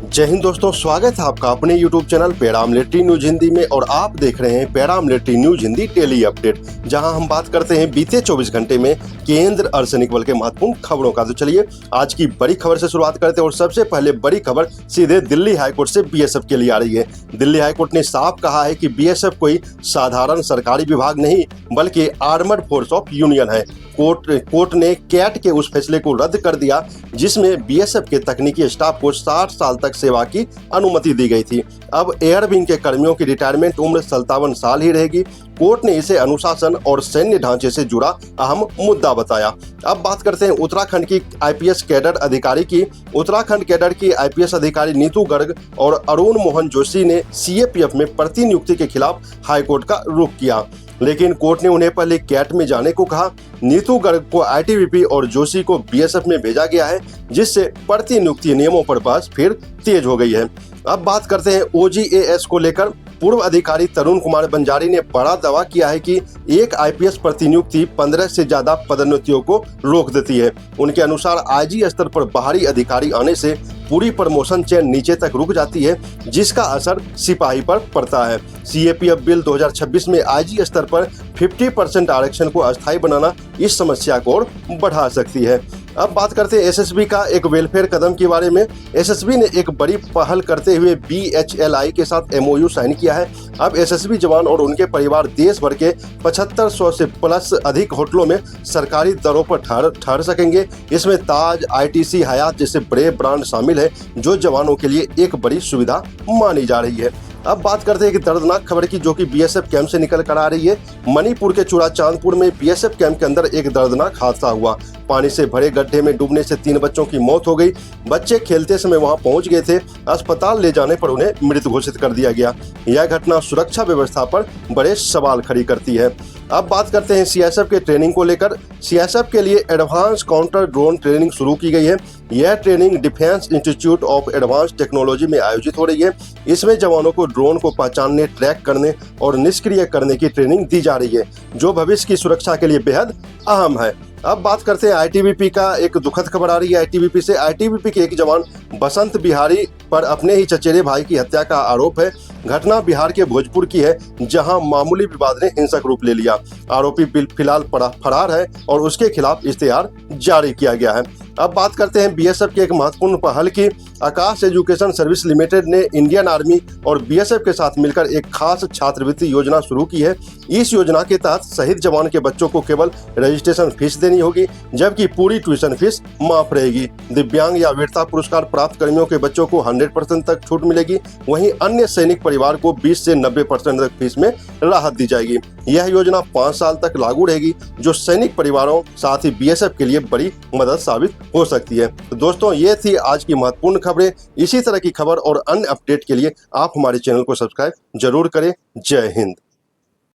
जय हिंद दोस्तों, स्वागत है आपका अपने YouTube channel para military news Hindi में। और आप देख रहे हैं para military news Hindi daily update, जहां हम बात करते हैं बीते 24 घंटे में केंद्र अर्धसैनिक बल के महत्वपूर्ण खबरों का। तो चलिए आज की बड़ी खबर से शुरुआत करते हैं। और सबसे पहले बड़ी खबर सीधे दिल्ली हाईकोर्ट से बीएसएफ के लिए आ रही है। दिल्ली हाईकोर्ट ने साफ कहा है कि बीएसएफ कोई साधारण सरकारी विभाग नहीं बल्कि आर्मर्ड फोर्स ऑफ यूनियन है। कोर्ट ने कैट के उस फैसले को रद्द कर दिया जिसमें बीएसएफ के तकनीकी स्टाफ को 60 साल तक सेवा की अनुमति दी गई थी। अब एयर विंग के कर्मियों की रिटायरमेंट उम्र 57 साल ही रहेगी। कोर्ट ने इसे अनुशासन और सैन्य ढांचे से जुड़ा अहम मुद्दा बताया। अब बात करते हैं उत्तराखंड की आईपीएस कैडर अधिकारी की। उत्तराखंड कैडर की आईपीएस अधिकारी नीतू गर्ग और अरुण मोहन जोशी ने सीएपीएफ में प्रतिनियुक्ति के खिलाफ हाईकोर्ट का रुख किया, लेकिन कोर्ट ने उन्हें पहले कैट में जाने को कहा। नीतू गर्ग को आईटीबीपी और जोशी को बीएसएफ में भेजा गया है, जिससे प्रतिनियुक्ति नियमों पर बहस फिर तेज हो गई है। अब बात करते हैं ओजीएएस को लेकर। पूर्व अधिकारी तरुण कुमार बंजारी ने बड़ा दावा किया है कि एक आईपीएस प्रतिनियुक्ति 15 से ज्यादा पदोन्नतियों को रोक देती है। उनके अनुसार आईजी स्तर पर बाहरी अधिकारी आने से पूरी प्रमोशन चेन नीचे तक रुक जाती है, जिसका असर सिपाही पर पड़ता है। सीएपीएफ बिल 2026 में आईजी स्तर पर 50% आरक्षण को अस्थायी बनाना इस समस्या को और बढ़ा सकती है। अब बात करते हैं एसएसबी का एक वेलफेयर कदम के बारे में। एसएसबी ने एक बड़ी पहल करते हुए बीएचएलआई के साथ एमओयू साइन किया है। अब एसएसबी जवान और उनके परिवार देश भर के 7500 से प्लस अधिक होटलों में सरकारी दरों पर ठहर सकेंगे। इसमें ताज, आईटीसी, हयात जैसे बड़े ब्रांड शामिल है, जो जवानों के लिए एक बड़ी सुविधा मानी जा रही है। अब बात करते हैं कि दर्दनाक खबर की, जो कि बीएसएफ कैंप से निकल कर आ रही है। मणिपुर के चूड़ाचांदपुर में बीएसएफ कैंप के अंदर एक दर्दनाक हादसा हुआ। पानी से भरे गड्ढे में डूबने से 3 बच्चों की मौत हो गई। बच्चे खेलते समय वहां पहुंच गए थे। अस्पताल ले जाने पर उन्हें मृत घोषित कर दिया गया। यह घटना सुरक्षा व्यवस्था पर बड़े सवाल खड़ी करती है। अब बात करते हैं सीएसएफ के ट्रेनिंग को लेकर। सीएसएफ के लिए एडवांस काउंटर ड्रोन ट्रेनिंग शुरू की गई है। यह training defence institute of advance technology में आयोजित हो रही है। इसमें जवानों को ड्रोन को पहचानने, ट्रैक करने और निष्क्रिय करने की ट्रेनिंग दी जा रही है, जो भविष्य की सुरक्षा के लिए बेहद अहम है। अब बात करते हैं आईटीबीपी का। एक दुखद खबर आ रही है आईटीबीपी से। आईटीबीपी के एक जवान बसंत बिहारी पर अपने ही चचेरे भाई की हत्या का आरोप है। घटना बिहार के भोजपुर की है, जहां मामूली विवाद ने हिंसक रूप ले लिया। आरोपी फिलहाल फरार है और उसके खिलाफ इश्तेहार जारी किया गया है। अब बात करते हैं बीएसएफ की एक महत्वपूर्ण पहल की। आकाश एजुकेशन सर्विस लिमिटेड ने इंडियन आर्मी और बीएसएफ के साथ मिलकर एक खास छात्रवृत्ति योजना शुरू की है। इस योजना के तहत शहीद जवान के बच्चों को केवल रजिस्ट्रेशन फीस देनी होगी, जबकि पूरी ट्यूशन फीस माफ रहेगी। दिव्यांग या वीरता पुरस्कार प्राप्त कर्मियों के बच्चों को 100% तक छूट मिलेगी। वहीं अन्य सैनिक परिवार को 20 से 90% तक फीस में राहत दी जाएगी। यह योजना 5 साल तक लागू रहेगी, जो सैनिक परिवारों साथ ही बीएसएफ के लिए बड़ी मदद साबित हो सकती है। तो दोस्तों, ये थी आज की महत्वपूर्ण खबरें। इसी तरह की खबर और अन्य अपडेट के लिए आप हमारे चैनल को सब्सक्राइब जरूर करें। जय हिंद।